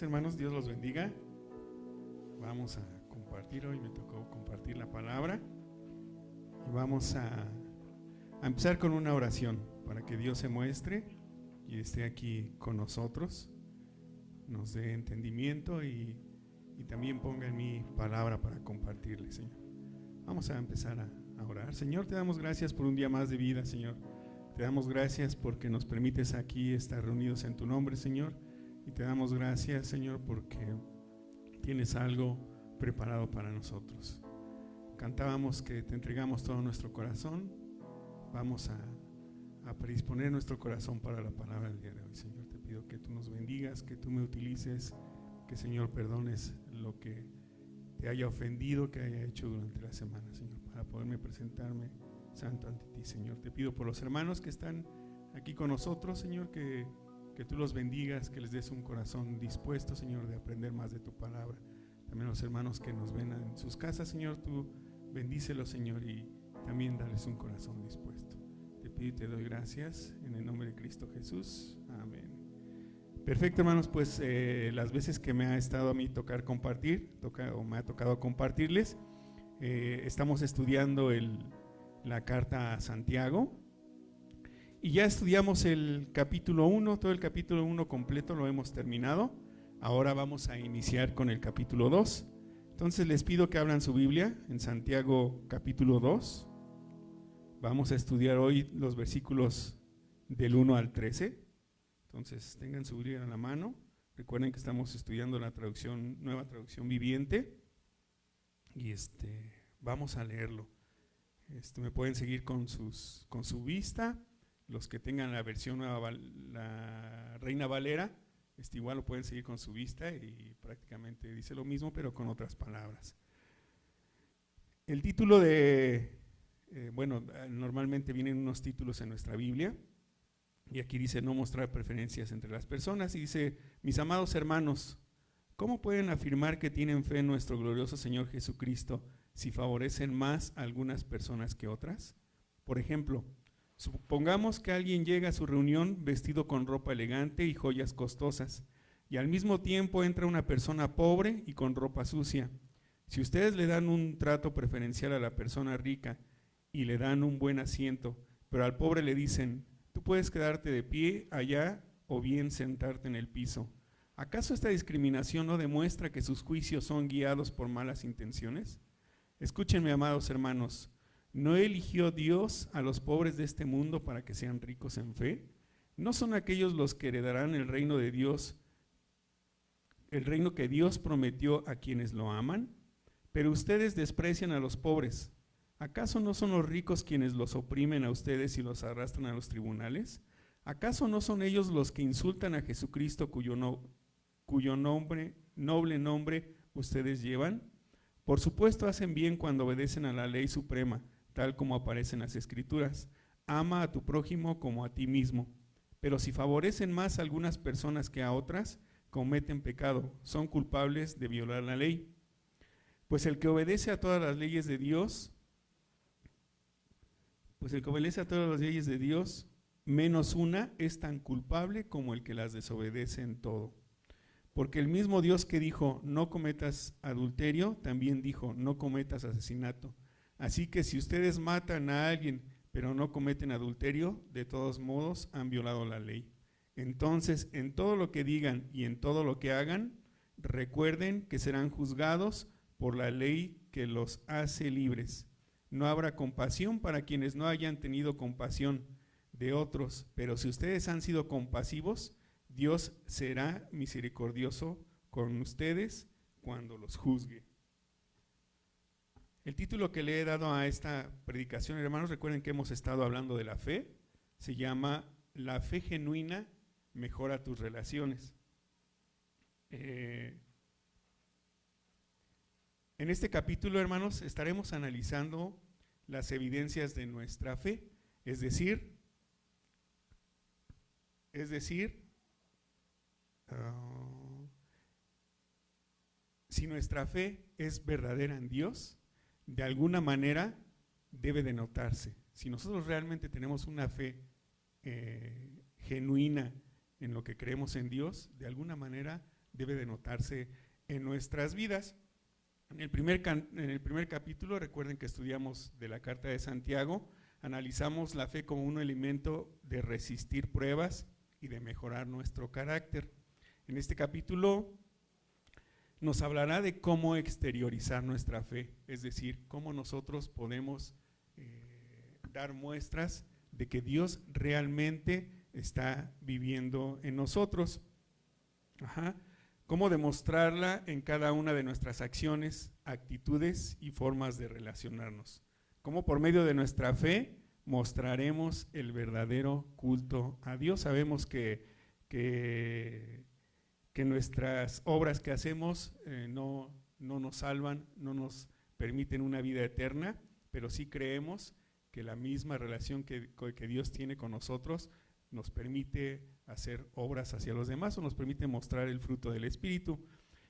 Hermanos, Dios los bendiga. Vamos a compartir, hoy me tocó compartir la palabra y vamos a empezar con una oración para que Dios se muestre y esté aquí con nosotros, nos dé entendimiento y también ponga en mi palabra para compartirle, Señor. Vamos a empezar a orar. Señor, te damos gracias por un día más de vida, Señor. Te damos gracias porque nos permites aquí estar reunidos en tu nombre, Señor. Y te damos gracias, Señor, porque tienes algo preparado para nosotros. Cantábamos que te entregamos todo nuestro corazón. Vamos a predisponer nuestro corazón para la palabra del día de hoy, Señor. Te pido que tú nos bendigas, que tú me utilices, que, Señor, perdones lo que te haya ofendido, que haya hecho durante la semana, Señor, para poderme presentarme santo ante ti, Señor. Te pido por los hermanos que están aquí con nosotros, Señor, que tú los bendigas, que les des un corazón dispuesto, Señor, de aprender más de tu palabra. También los hermanos que nos ven en sus casas, Señor, tú bendícelos, Señor, y también dales un corazón dispuesto. Te pido y te doy gracias en el nombre de Cristo Jesús. Amén. Perfecto, hermanos, pues las veces que me ha estado a mí tocar compartir, me ha tocado compartirles, estamos estudiando la carta a Santiago. Y ya estudiamos el capítulo 1, todo el capítulo 1 completo lo hemos terminado. Ahora vamos a iniciar con el capítulo 2. Entonces les pido que abran su Biblia en Santiago capítulo 2. Vamos a estudiar hoy los versículos del 1 al 13. Entonces tengan su Biblia en la mano. Recuerden que estamos estudiando la nueva traducción viviente. Y vamos a leerlo. Me pueden seguir con su vista. Los que tengan la versión nueva, la Reina Valera, igual lo pueden seguir con su vista y prácticamente dice lo mismo, pero con otras palabras. El título normalmente vienen unos títulos en nuestra Biblia, y aquí dice no mostrar preferencias entre las personas, y dice, mis amados hermanos, ¿cómo pueden afirmar que tienen fe en nuestro glorioso Señor Jesucristo si favorecen más a algunas personas que otras? Por ejemplo, supongamos que alguien llega a su reunión vestido con ropa elegante y joyas costosas, y al mismo tiempo entra una persona pobre y con ropa sucia. Si ustedes le dan un trato preferencial a la persona rica y le dan un buen asiento, pero al pobre le dicen, tú puedes quedarte de pie allá o bien sentarte en el piso, ¿acaso esta discriminación no demuestra que sus juicios son guiados por malas intenciones? Escúchenme, amados hermanos, ¿no eligió Dios a los pobres de este mundo para que sean ricos en fe? ¿No son aquellos los que heredarán el reino de Dios, el reino que Dios prometió a quienes lo aman? Pero ustedes desprecian a los pobres. ¿Acaso no son los ricos quienes los oprimen a ustedes y los arrastran a los tribunales? ¿Acaso no son ellos los que insultan a Jesucristo cuyo noble nombre ustedes llevan? Por supuesto hacen bien cuando obedecen a la ley suprema, tal como aparece en las Escrituras, ama a tu prójimo como a ti mismo. Pero si favorecen más a algunas personas que a otras, cometen pecado, son culpables de violar la ley. Pues el que obedece a todas las leyes de Dios, menos una, es tan culpable como el que las desobedece en todo. Porque el mismo Dios que dijo, no cometas adulterio, también dijo, no cometas asesinato. Así que si ustedes matan a alguien, pero no cometen adulterio, de todos modos han violado la ley. Entonces, en todo lo que digan y en todo lo que hagan, recuerden que serán juzgados por la ley que los hace libres. No habrá compasión para quienes no hayan tenido compasión de otros, pero si ustedes han sido compasivos, Dios será misericordioso con ustedes cuando los juzgue. El título que le he dado a esta predicación, hermanos, recuerden que hemos estado hablando de la fe, se llama La fe genuina mejora tus relaciones. En este capítulo, hermanos, estaremos analizando las evidencias de nuestra fe, es decir, si nuestra fe es verdadera en Dios, de alguna manera debe de notarse. Si nosotros realmente tenemos una fe genuina en lo que creemos en Dios, de alguna manera debe de notarse en nuestras vidas. En el primer capítulo, recuerden que estudiamos de la carta de Santiago, analizamos la fe como un elemento de resistir pruebas y de mejorar nuestro carácter. En este capítulo nos hablará de cómo exteriorizar nuestra fe, es decir, cómo nosotros podemos dar muestras de que Dios realmente está viviendo en nosotros. Cómo demostrarla en cada una de nuestras acciones, actitudes y formas de relacionarnos. Cómo por medio de nuestra fe mostraremos el verdadero culto a Dios. Sabemos que nuestras obras que hacemos no nos salvan, no nos permiten una vida eterna, pero sí creemos que la misma relación que Dios tiene con nosotros nos permite hacer obras hacia los demás o nos permite mostrar el fruto del Espíritu.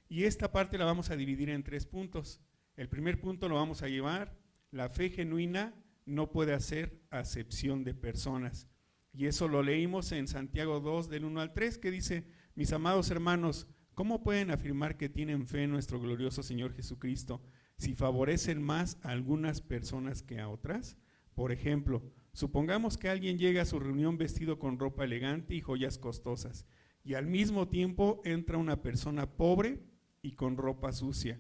Y esta parte la vamos a dividir en 3 puntos. El primer punto lo vamos a llevar: la fe genuina no puede hacer acepción de personas. Y eso lo leímos en Santiago 2, del 1 al 3, que dice: mis amados hermanos, ¿cómo pueden afirmar que tienen fe en nuestro glorioso Señor Jesucristo si favorecen más a algunas personas que a otras? Por ejemplo, supongamos que alguien llega a su reunión vestido con ropa elegante y joyas costosas, y al mismo tiempo entra una persona pobre y con ropa sucia.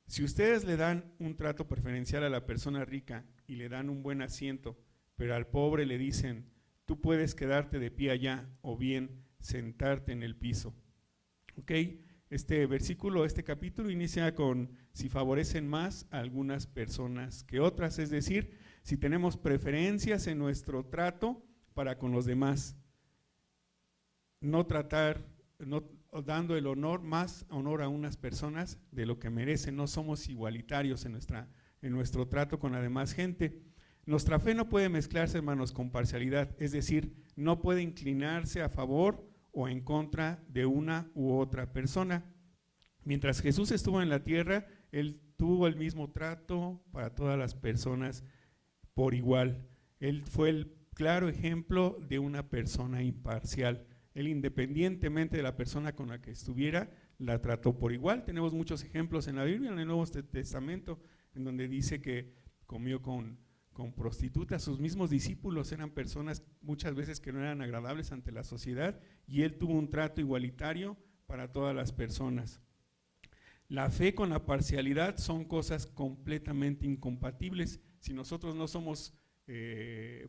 Si ustedes le dan un trato preferencial a la persona rica y le dan un buen asiento, pero al pobre le dicen: tú puedes quedarte de pie allá, o bien sentarte en el piso. ¿Ok? Este versículo, este capítulo inicia con: si favorecen más a algunas personas que otras, es decir, si tenemos preferencias en nuestro trato para con los demás. No dando el honor, más honor a unas personas de lo que merecen. No somos igualitarios en nuestro trato con la demás gente. Nuestra fe no puede mezclarse, hermanos, con parcialidad, es decir, no puede inclinarse a favor o en contra de una u otra persona. Mientras Jesús estuvo en la tierra, Él tuvo el mismo trato para todas las personas por igual. Él fue el claro ejemplo de una persona imparcial. Él, independientemente de la persona con la que estuviera, la trató por igual. Tenemos muchos ejemplos en la Biblia, en el Nuevo Testamento, en donde dice que comió con prostitutas. Sus mismos discípulos eran personas muchas veces que no eran agradables ante la sociedad, y Él tuvo un trato igualitario para todas las personas. La fe con la parcialidad son cosas completamente incompatibles. Si nosotros no somos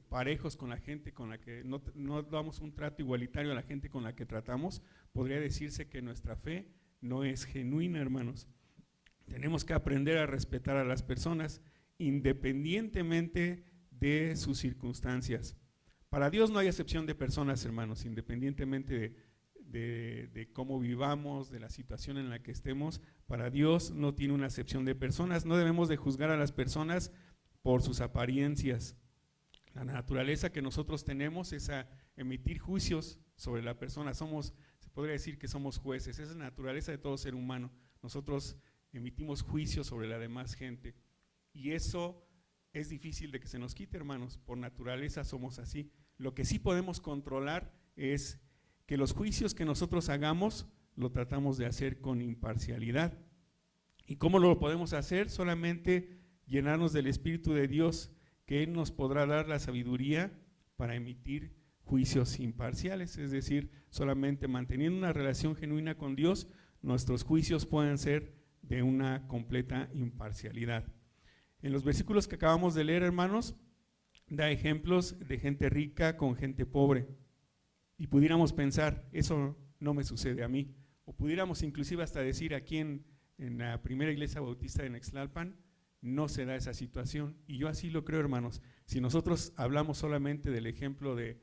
parejos con la gente con la que no damos un trato igualitario a la gente con la que tratamos, podría decirse que nuestra fe no es genuina, hermanos. Tenemos que aprender a respetar a las personas independientemente de sus circunstancias. Para Dios no hay acepción de personas, hermanos, independientemente de cómo vivamos, de la situación en la que estemos. Para Dios no tiene una acepción de personas. No debemos de juzgar a las personas por sus apariencias. La naturaleza que nosotros tenemos es a emitir juicios sobre la persona. Se podría decir que somos jueces. Esa es la naturaleza de todo ser humano. Nosotros emitimos juicios sobre la demás gente. Y eso es difícil de que se nos quite, hermanos. Por naturaleza somos así. Lo que sí podemos controlar es que los juicios que nosotros hagamos lo tratamos de hacer con imparcialidad. ¿Y cómo lo podemos hacer? Solamente llenarnos del Espíritu de Dios, que Él nos podrá dar la sabiduría para emitir juicios imparciales. Es decir, solamente manteniendo una relación genuina con Dios, nuestros juicios pueden ser de una completa imparcialidad. En los versículos que acabamos de leer, hermanos, da ejemplos de gente rica con gente pobre. Y pudiéramos pensar, eso no me sucede a mí. O pudiéramos inclusive hasta decir, aquí en la primera iglesia bautista de Nextlalpan no se da esa situación. Y yo así lo creo, hermanos. Si nosotros hablamos solamente del ejemplo de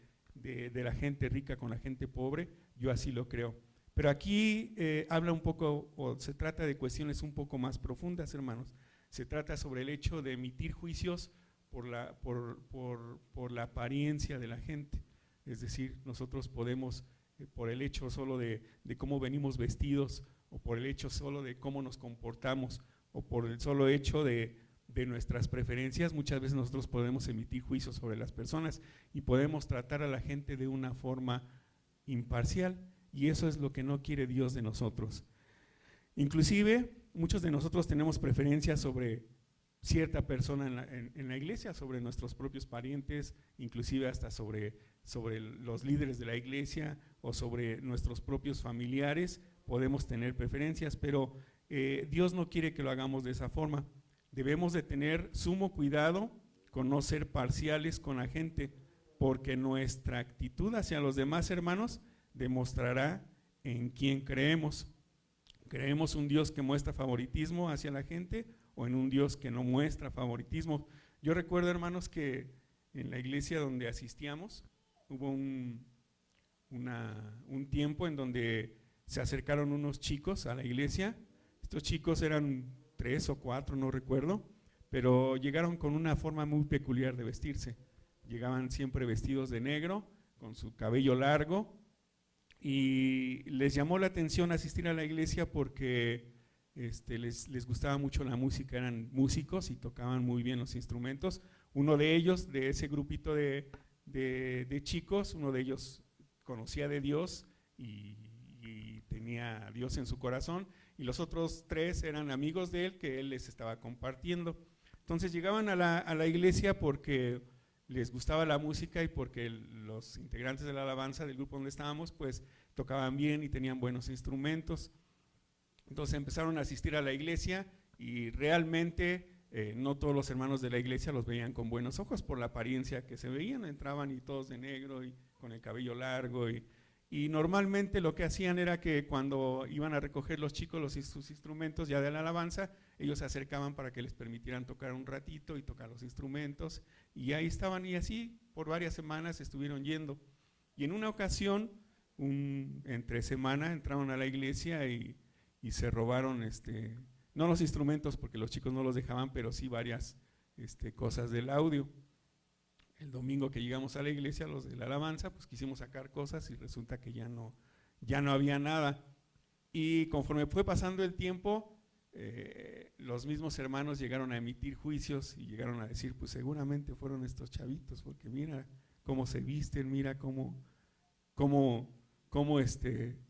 la gente rica con la gente pobre, yo así lo creo. Pero aquí habla un poco, o se trata de cuestiones un poco más profundas, hermanos. Se trata sobre el hecho de emitir juicios por la apariencia de la gente. Es decir, nosotros podemos, por el hecho solo de cómo venimos vestidos o por el hecho solo de cómo nos comportamos, o por el solo hecho de nuestras preferencias, muchas veces nosotros podemos emitir juicios sobre las personas y podemos tratar a la gente de una forma imparcial, y eso es lo que no quiere Dios de nosotros. Inclusive, muchos de nosotros tenemos preferencias sobre cierta persona en la iglesia, sobre nuestros propios parientes, inclusive hasta sobre los líderes de la iglesia o sobre nuestros propios familiares, podemos tener preferencias, pero Dios no quiere que lo hagamos de esa forma. Debemos de tener sumo cuidado con no ser parciales con la gente, porque nuestra actitud hacia los demás hermanos demostrará en quién creemos. ¿Creemos un Dios que muestra favoritismo hacia la gente o en un Dios que no muestra favoritismo? Yo recuerdo, hermanos, que en la iglesia donde asistíamos hubo un tiempo en donde se acercaron unos chicos a la iglesia. Estos chicos eran 3 o 4, no recuerdo, pero llegaron con una forma muy peculiar de vestirse. Llegaban siempre vestidos de negro, con su cabello largo, y les llamó la atención asistir a la iglesia porque les gustaba mucho la música, eran músicos y tocaban muy bien los instrumentos. Uno de ellos, de ese grupito de chicos, uno de ellos conocía de Dios y tenía a Dios en su corazón, y los otros 3 eran amigos de él que él les estaba compartiendo. Entonces llegaban a la iglesia porque les gustaba la música y porque los integrantes de la alabanza del grupo donde estábamos pues tocaban bien y tenían buenos instrumentos. Entonces empezaron a asistir a la iglesia y realmente no todos los hermanos de la iglesia los veían con buenos ojos por la apariencia que se veían. Entraban y todos de negro y con el cabello largo, y normalmente lo que hacían era que cuando iban a recoger los chicos sus instrumentos ya de la alabanza, ellos se acercaban para que les permitieran tocar un ratito y tocar los instrumentos, y ahí estaban, y así por varias semanas estuvieron yendo. Y en una ocasión, entre semana, entraron a la iglesia y se robaron, no los instrumentos porque los chicos no los dejaban, pero sí varias cosas del audio. El domingo que llegamos a la iglesia, los de la alabanza, pues quisimos sacar cosas y resulta que ya no había nada. Y conforme fue pasando el tiempo, los mismos hermanos llegaron a emitir juicios y llegaron a decir, pues seguramente fueron estos chavitos, porque mira cómo se visten, mira cómo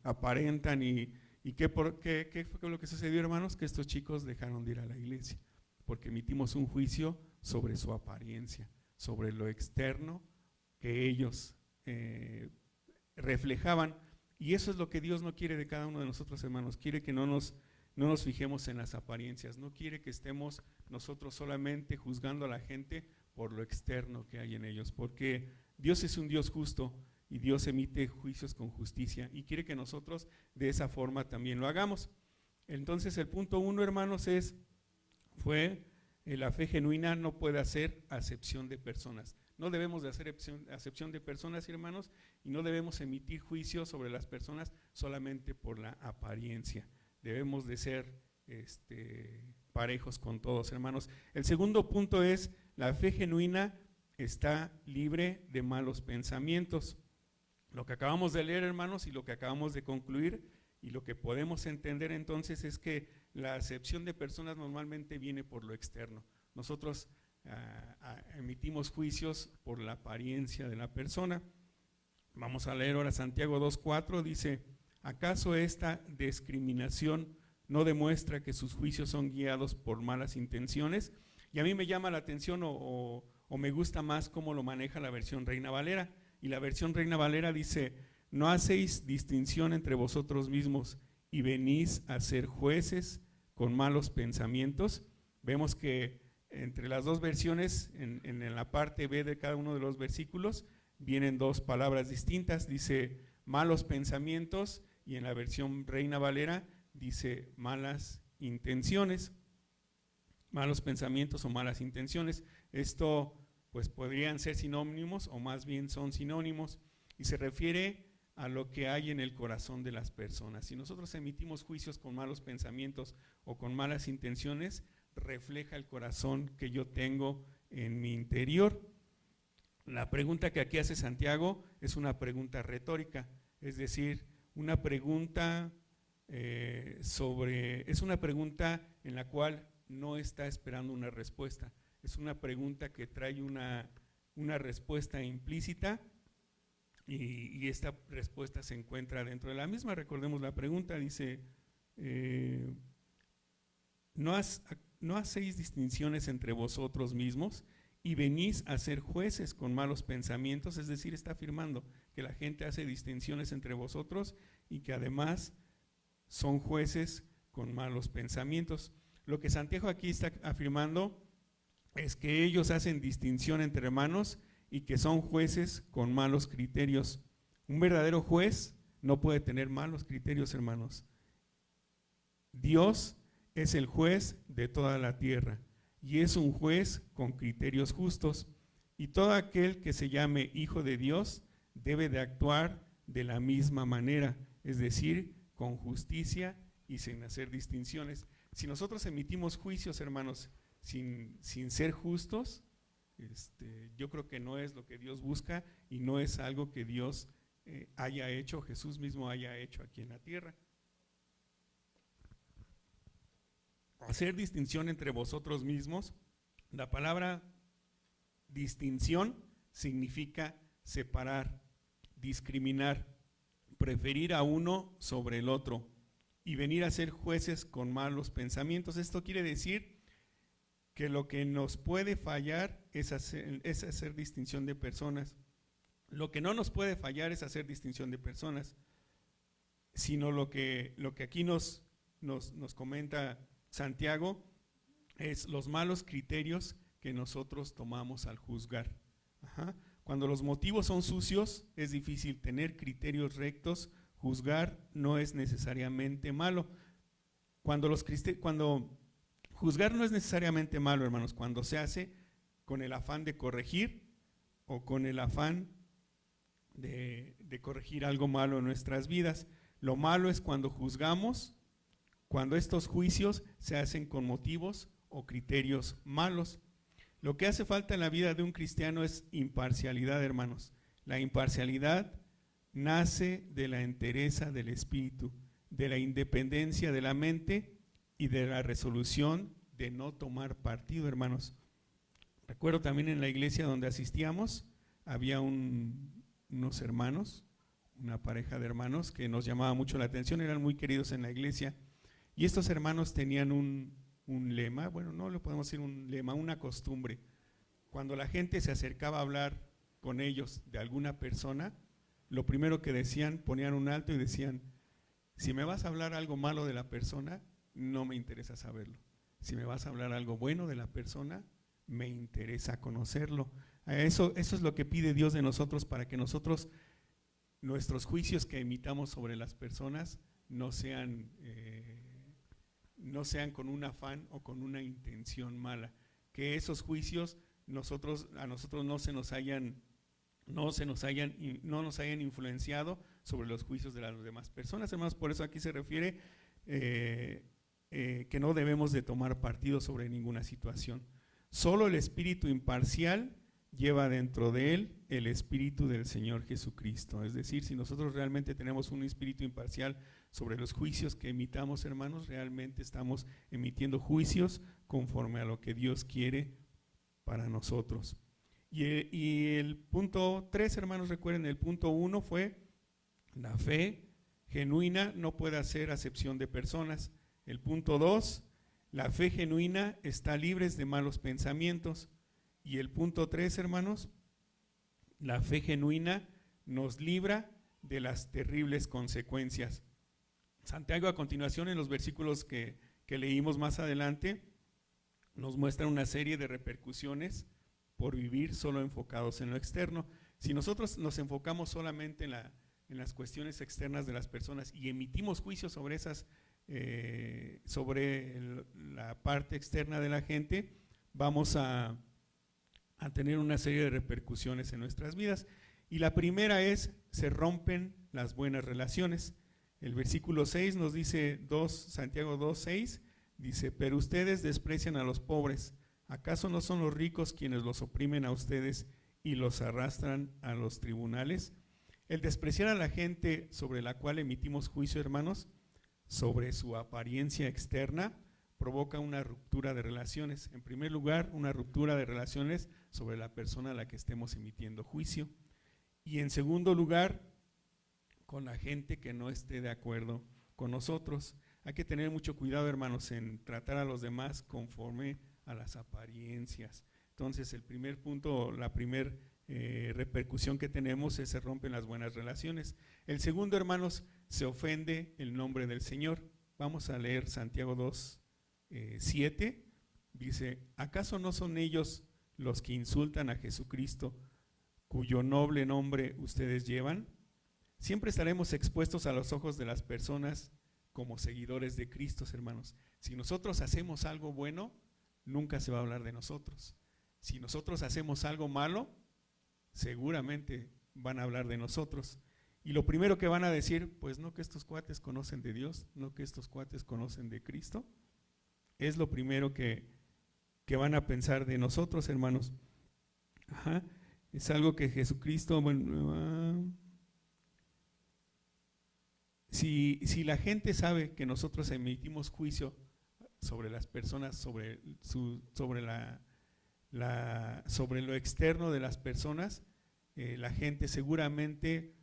aparentan, y ¿qué fue lo que sucedió, hermanos? Que estos chicos dejaron de ir a la iglesia, porque emitimos un juicio sobre su apariencia, sobre lo externo que ellos reflejaban. Y eso es lo que Dios no quiere de cada uno de nosotros, hermanos. Quiere que no nos fijemos en las apariencias, no quiere que estemos nosotros solamente juzgando a la gente por lo externo que hay en ellos, porque Dios es un Dios justo y Dios emite juicios con justicia y quiere que nosotros de esa forma también lo hagamos. Entonces el punto 1, hermanos, fue la fe genuina no puede hacer acepción de personas. No debemos de hacer acepción de personas, hermanos, y no debemos emitir juicios sobre las personas solamente por la apariencia. Debemos de ser parejos con todos, hermanos. El segundo punto es, la fe genuina está libre de malos pensamientos. Lo que acabamos de leer, hermanos, y lo que acabamos de concluir, y lo que podemos entender entonces es que la acepción de personas normalmente viene por lo externo. Nosotros emitimos juicios por la apariencia de la persona. Vamos a leer ahora Santiago 2:4, dice, ¿acaso esta discriminación no demuestra que sus juicios son guiados por malas intenciones? Y a mí me llama la atención o me gusta más cómo lo maneja la versión Reina Valera, y la versión Reina Valera dice, no hacéis distinción entre vosotros mismos y venís a ser jueces con malos pensamientos. Vemos que entre las dos versiones, en la parte B de cada uno de los versículos, vienen dos palabras distintas, dice malos pensamientos, y en la versión Reina Valera dice malas intenciones, malos pensamientos o malas intenciones. Esto pues podrían ser sinónimos o más bien son sinónimos, y se refiere a lo que hay en el corazón de las personas. Si nosotros emitimos juicios con malos pensamientos o con malas intenciones, refleja el corazón que yo tengo en mi interior. La pregunta que aquí hace Santiago es una pregunta retórica, es decir, una pregunta es una pregunta en la cual no está esperando una respuesta. Es una pregunta que trae una respuesta implícita y esta respuesta se encuentra dentro de la misma. Recordemos la pregunta, dice, ¿no hacéis distinciones entre vosotros mismos y venís a ser jueces con malos pensamientos? Es decir, está afirmando que la gente hace distinciones entre vosotros y que además son jueces con malos pensamientos. Lo que Santiago aquí está afirmando es que ellos hacen distinción entre hermanos y que son jueces con malos criterios. Un verdadero juez no puede tener malos criterios, hermanos. Dios es el juez de toda la tierra y es un juez con criterios justos, y todo aquel que se llame hijo de Dios debe de actuar de la misma manera, es decir, con justicia y sin hacer distinciones. Si nosotros emitimos juicios, hermanos, sin ser justos, yo creo que no es lo que Dios busca y no es algo que Dios haya hecho, Jesús mismo haya hecho aquí en la tierra. Hacer distinción entre vosotros mismos. La palabra distinción significa separar, discriminar, preferir a uno sobre el otro y venir a ser jueces con malos pensamientos. Esto quiere decir que lo que nos puede fallar es hacer distinción de personas. Lo que no nos puede fallar es hacer distinción de personas, sino lo que aquí nos comenta Santiago es los malos criterios que nosotros tomamos al juzgar. Cuando los motivos son sucios, es difícil tener criterios rectos. Juzgar no es necesariamente malo. Cuando juzgar no es necesariamente malo, hermanos, cuando se hace con el afán de corregir o con el afán de corregir algo malo en nuestras vidas. Lo malo es cuando juzgamos, cuando estos juicios se hacen con motivos o criterios malos. Lo que hace falta en la vida de un cristiano es imparcialidad, hermanos. La imparcialidad nace de la entereza del espíritu, de la independencia de la mente y de la resolución de no tomar partido, hermanos. Recuerdo también en la iglesia donde asistíamos, había unos hermanos, una pareja de hermanos que nos llamaba mucho la atención, eran muy queridos en la iglesia. Y estos hermanos tenían un lema, bueno, no le podemos decir un lema, una costumbre. Cuando la gente se acercaba a hablar con ellos de alguna persona, lo primero que decían, ponían un alto y decían, si me vas a hablar algo malo de la persona, no me interesa saberlo. Si me vas a hablar algo bueno de la persona, me interesa conocerlo. Eso es lo que pide Dios de nosotros, para que nosotros, nuestros juicios que emitamos sobre las personas, no sean con un afán o con una intención mala, que esos juicios a nosotros no nos hayan influenciado sobre los juicios de las demás personas, hermanos. Por eso aquí se refiere que no debemos de tomar partido sobre ninguna situación. Solo el espíritu imparcial lleva dentro de él el espíritu del Señor Jesucristo. Es decir, si nosotros realmente tenemos un espíritu imparcial sobre los juicios que emitamos, hermanos, realmente estamos emitiendo juicios conforme a lo que Dios quiere para nosotros. Y el punto 3, hermanos, recuerden, el punto 1 fue la fe genuina no puede hacer acepción de personas. El punto 2, la fe genuina está libre de malos pensamientos. Y el punto 3, hermanos, la fe genuina nos libra de las terribles consecuencias. Santiago, a continuación, en los versículos que leímos más adelante, nos muestra una serie de repercusiones por vivir solo enfocados en lo externo. Si nosotros nos enfocamos solamente en las cuestiones externas de las personas y emitimos juicios sobre la parte externa de la gente, vamos a tener una serie de repercusiones en nuestras vidas. Y la primera es, se rompen las buenas relaciones. El versículo 6 nos dice, Santiago 2:6, dice, pero ustedes desprecian a los pobres. ¿Acaso no son los ricos quienes los oprimen a ustedes y los arrastran a los tribunales? El despreciar a la gente sobre la cual emitimos juicio, hermanos, sobre su apariencia externa, provoca una ruptura de relaciones. En primer lugar, una ruptura de relaciones sobre la persona a la que estemos emitiendo juicio. Y en segundo lugar, con la gente que no esté de acuerdo con nosotros. Hay que tener mucho cuidado, hermanos, en tratar a los demás conforme a las apariencias. Entonces, el primer punto, la primera repercusión que tenemos es se rompen las buenas relaciones. El segundo, hermanos, se ofende el nombre del Señor. Vamos a leer Santiago 2, 7. Dice, ¿acaso no son ellos los que insultan a Jesucristo, cuyo noble nombre ustedes llevan? Siempre estaremos expuestos a los ojos de las personas como seguidores de Cristo, hermanos. Si nosotros hacemos algo bueno, nunca se va a hablar de nosotros. Si nosotros hacemos algo malo, seguramente van a hablar de nosotros. Y lo primero que van a decir, pues no que estos cuates conocen de Dios, no que estos cuates conocen de Cristo. Es lo primero que van a pensar de nosotros, hermanos. Ajá. Es algo que Jesucristo, si la gente sabe que nosotros emitimos juicio sobre las personas, sobre lo externo de las personas, la gente seguramente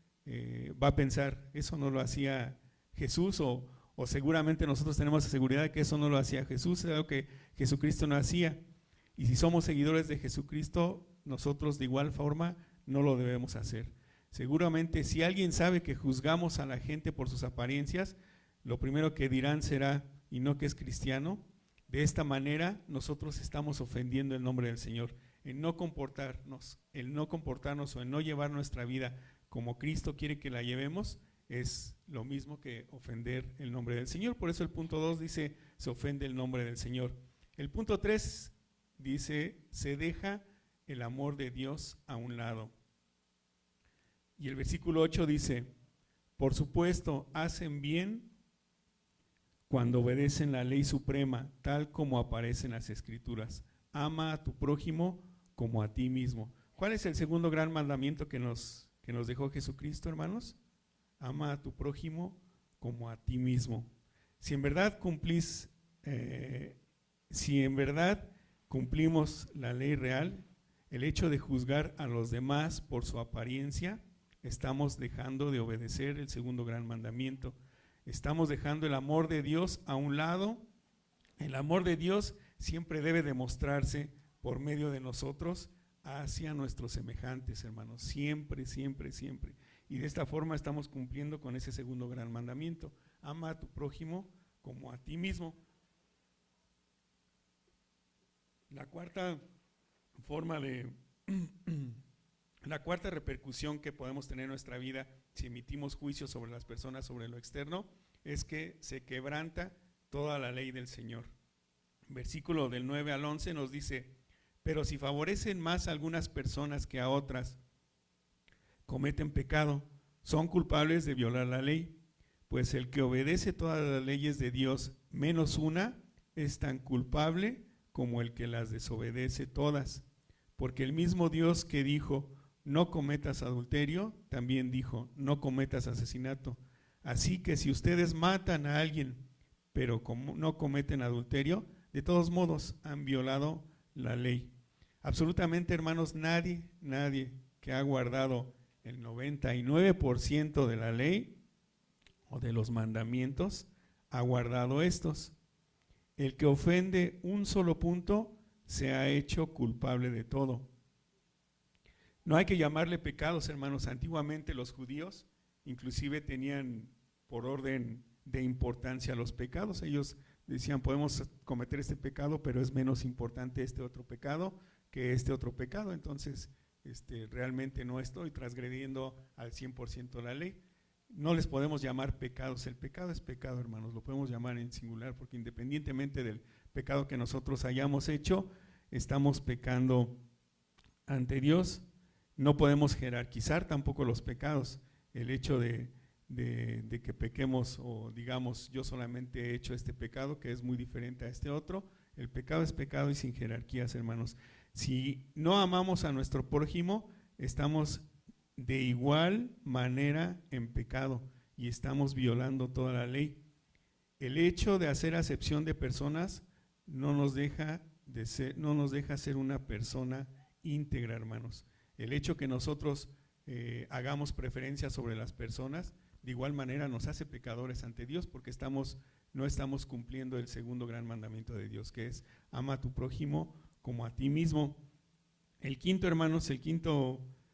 va a pensar, eso no lo hacía Jesús, o seguramente nosotros tenemos la seguridad de que eso no lo hacía Jesús, es algo que Jesucristo no hacía. Y si somos seguidores de Jesucristo, nosotros de igual forma no lo debemos hacer. Seguramente si alguien sabe que juzgamos a la gente por sus apariencias, lo primero que dirán será, y no que es cristiano. De esta manera nosotros estamos ofendiendo el nombre del Señor. El no comportarnos o el no llevar nuestra vida como Cristo quiere que la llevemos es lo mismo que ofender el nombre del Señor. Por eso el punto 2 dice, se ofende el nombre del Señor. El punto 3 dice, se deja el amor de Dios a un lado. Y el versículo 8 dice, por supuesto, hacen bien cuando obedecen la ley suprema, tal como aparece en las Escrituras. Ama a tu prójimo como a ti mismo. ¿Cuál es el segundo gran mandamiento que nos dejó Jesucristo, hermanos? Ama a tu prójimo como a ti mismo. Si en verdad cumplimos la ley real, el hecho de juzgar a los demás por su apariencia, estamos dejando de obedecer el segundo gran mandamiento. Estamos dejando el amor de Dios a un lado. El amor de Dios siempre debe demostrarse por medio de nosotros hacia nuestros semejantes, hermanos. Siempre, siempre, siempre. Y de esta forma estamos cumpliendo con ese segundo gran mandamiento. Ama a tu prójimo como a ti mismo. La cuarta repercusión que podemos tener en nuestra vida si emitimos juicios sobre las personas, sobre lo externo, es que se quebranta toda la ley del Señor. Versículo del 9 al 11 nos dice, pero si favorecen más a algunas personas que a otras, cometen pecado, son culpables de violar la ley, pues el que obedece todas las leyes de Dios menos una, es tan culpable como el que las desobedece todas. Porque el mismo Dios que dijo, no cometas adulterio, también dijo, no cometas asesinato. Así que si ustedes matan a alguien, pero como no cometen adulterio, de todos modos han violado la ley. Absolutamente, hermanos, nadie que ha guardado el 99% de la ley o de los mandamientos ha guardado estos. El que ofende un solo punto se ha hecho culpable de todo. No hay que llamarle pecados, hermanos. Antiguamente los judíos inclusive tenían por orden de importancia los pecados. Ellos decían, podemos cometer este pecado, pero es menos importante este otro pecado que este otro pecado. Entonces, realmente no estoy transgrediendo al 100% la ley. No les podemos llamar pecados. El pecado es pecado, hermanos. Lo podemos llamar en singular, porque independientemente del pecado que nosotros hayamos hecho, estamos pecando ante Dios. No podemos jerarquizar tampoco los pecados. El hecho de que pequemos o digamos, yo solamente he hecho este pecado que es muy diferente a este otro. El pecado es pecado y sin jerarquías, hermanos. Si no amamos a nuestro prójimo, estamos de igual manera en pecado y estamos violando toda la ley. el hecho de hacer acepción de personas no nos deja ser una persona íntegra, hermanos. El hecho que nosotros hagamos preferencia sobre las personas, de igual manera nos hace pecadores ante Dios, porque no estamos cumpliendo el segundo gran mandamiento de Dios, que es ama a tu prójimo como a ti mismo. El quinto, hermanos,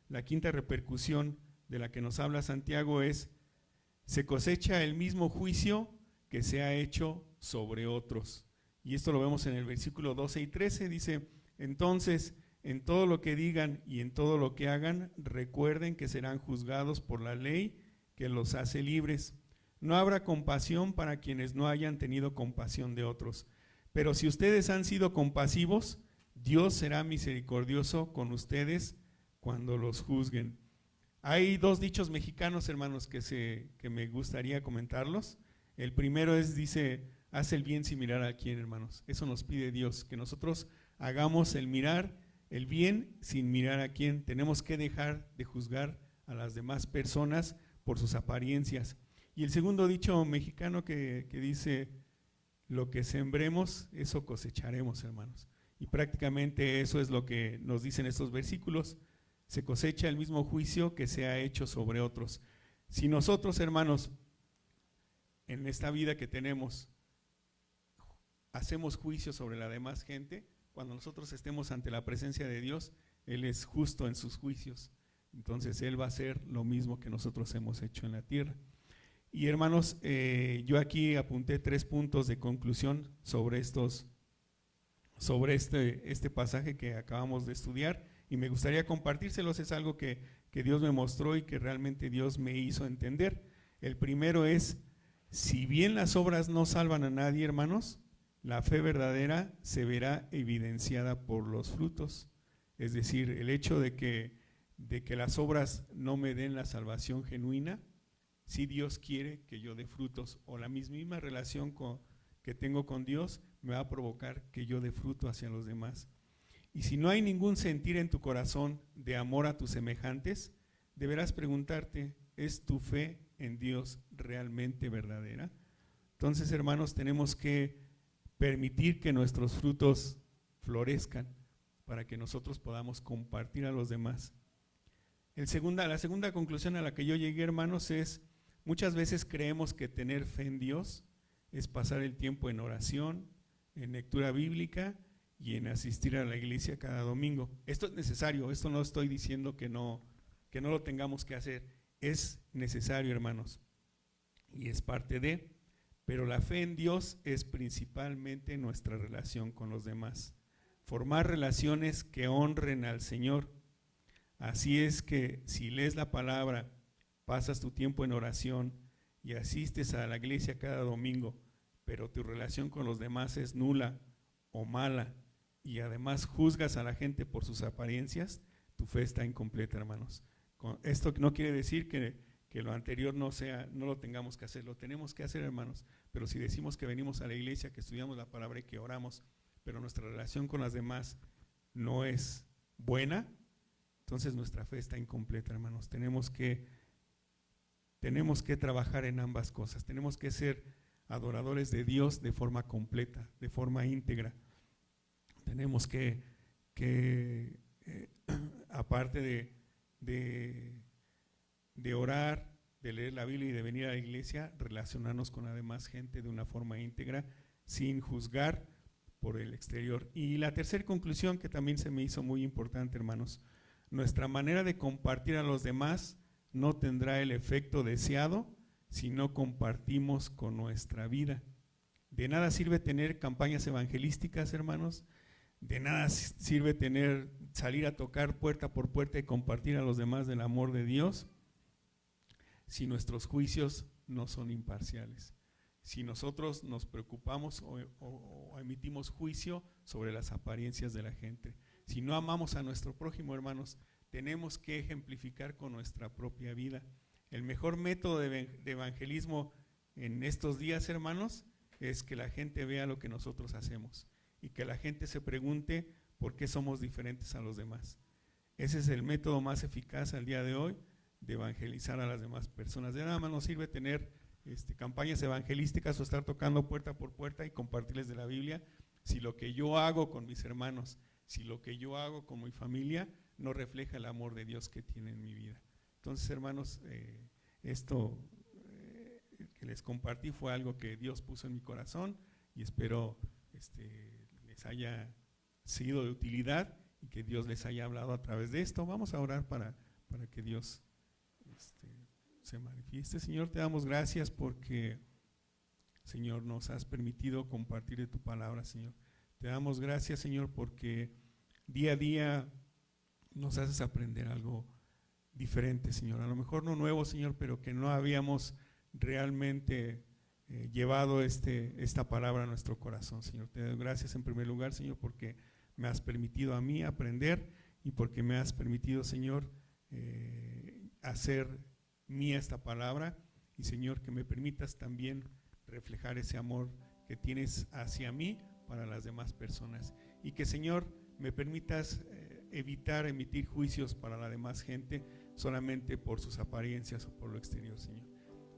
la quinta repercusión de la que nos habla Santiago es: se cosecha el mismo juicio que se ha hecho sobre otros. Y esto lo vemos en el versículo 12 y 13, dice: entonces, en todo lo que digan y en todo lo que hagan, recuerden que serán juzgados por la ley que los hace libres. No habrá compasión para quienes no hayan tenido compasión de otros. Pero si ustedes han sido compasivos, Dios será misericordioso con ustedes cuando los juzguen. Hay dos dichos mexicanos, hermanos, que me gustaría comentarlos. El primero dice, haz el bien sin mirar a quién, hermanos. Eso nos pide Dios, que nosotros hagamos el bien sin mirar a quién. Tenemos que dejar de juzgar a las demás personas por sus apariencias. Y el segundo dicho mexicano que dice, lo que sembremos, eso cosecharemos, hermanos. Y prácticamente eso es lo que nos dicen estos versículos. Se cosecha el mismo juicio que se ha hecho sobre otros. Si nosotros, hermanos, en esta vida que tenemos, hacemos juicio sobre la demás gente, cuando nosotros estemos ante la presencia de Dios, Él es justo en sus juicios. Entonces Él va a hacer lo mismo que nosotros hemos hecho en la tierra. Y hermanos, yo aquí apunté 3 puntos de conclusión sobre este pasaje que acabamos de estudiar, y me gustaría compartírselos. Es algo que Dios me mostró y que realmente Dios me hizo entender. El primero es: si bien las obras no salvan a nadie, hermanos, la fe verdadera se verá evidenciada por los frutos. Es decir, el hecho de que las obras no me den la salvación genuina, si Dios quiere que yo dé frutos, o la misma relación que tengo con Dios me va a provocar que yo dé fruto hacia los demás. Y si no hay ningún sentir en tu corazón de amor a tus semejantes, deberás preguntarte, ¿es tu fe en Dios realmente verdadera? Entonces, hermanos, tenemos que permitir que nuestros frutos florezcan para que nosotros podamos compartir a los demás. La segunda conclusión a la que yo llegué, hermanos, es: muchas veces creemos que tener fe en Dios es pasar el tiempo en oración, en lectura bíblica y en asistir a la iglesia cada domingo. Esto es necesario, esto no estoy diciendo que no lo tengamos que hacer, es necesario, hermanos, y es parte de, pero la fe en Dios es principalmente nuestra relación con los demás, formar relaciones que honren al Señor. Así es que si lees la palabra, pasas tu tiempo en oración y asistes a la iglesia cada domingo, pero tu relación con los demás es nula o mala, y además juzgas a la gente por sus apariencias, tu fe está incompleta, hermanos. Esto no quiere decir que lo anterior no lo tengamos que hacer, lo tenemos que hacer, hermanos, pero si decimos que venimos a la iglesia, que estudiamos la palabra y que oramos, pero nuestra relación con las demás no es buena, entonces nuestra fe está incompleta, hermanos. Tenemos que trabajar en ambas cosas, tenemos que ser adoradores de Dios de forma completa, de forma íntegra. Tenemos que aparte de orar, de leer la Biblia y de venir a la iglesia, relacionarnos con la demás gente de una forma íntegra, sin juzgar por el exterior. Y la tercera conclusión, que también se me hizo muy importante, hermanos: nuestra manera de compartir a los demás no tendrá el efecto deseado si no compartimos con nuestra vida. De nada sirve tener campañas evangelísticas, hermanos. De nada sirve salir a tocar puerta por puerta y compartir a los demás del amor de Dios si nuestros juicios no son imparciales. Si nosotros nos preocupamos o emitimos juicio sobre las apariencias de la gente. Si no amamos a nuestro prójimo, hermanos, tenemos que ejemplificar con nuestra propia vida. El mejor método de evangelismo en estos días, hermanos, es que la gente vea lo que nosotros hacemos y que la gente se pregunte por qué somos diferentes a los demás. Ese es el método más eficaz al día de hoy de evangelizar a las demás personas. De nada más nos sirve tener campañas evangelísticas o estar tocando puerta por puerta y compartirles de la Biblia, si lo que yo hago con mis hermanos, si lo que yo hago con mi familia no refleja el amor de Dios que tiene en mi vida. Entonces, hermanos, esto que les compartí fue algo que Dios puso en mi corazón y espero les haya sido de utilidad y que Dios les haya hablado a través de esto. Vamos a orar para que Dios se manifieste. Señor, te damos gracias porque, Señor, nos has permitido compartir de tu palabra, Señor. Te damos gracias, Señor, porque día a día nos haces aprender algo diferente, Señor. A lo mejor no nuevo, Señor, pero que no habíamos realmente llevado esta palabra a nuestro corazón, Señor. Te doy gracias en primer lugar, Señor, porque me has permitido a mí aprender y porque me has permitido, Señor, hacer mía esta palabra y, Señor, que me permitas también reflejar ese amor que tienes hacia mí para las demás personas y que, Señor, me permitas evitar emitir juicios para la demás gente solamente por sus apariencias o por lo exterior, Señor.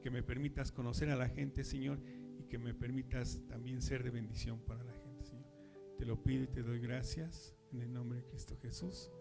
Que me permitas conocer a la gente, Señor, y que me permitas también ser de bendición para la gente, Señor. Te lo pido y te doy gracias en el nombre de Cristo Jesús.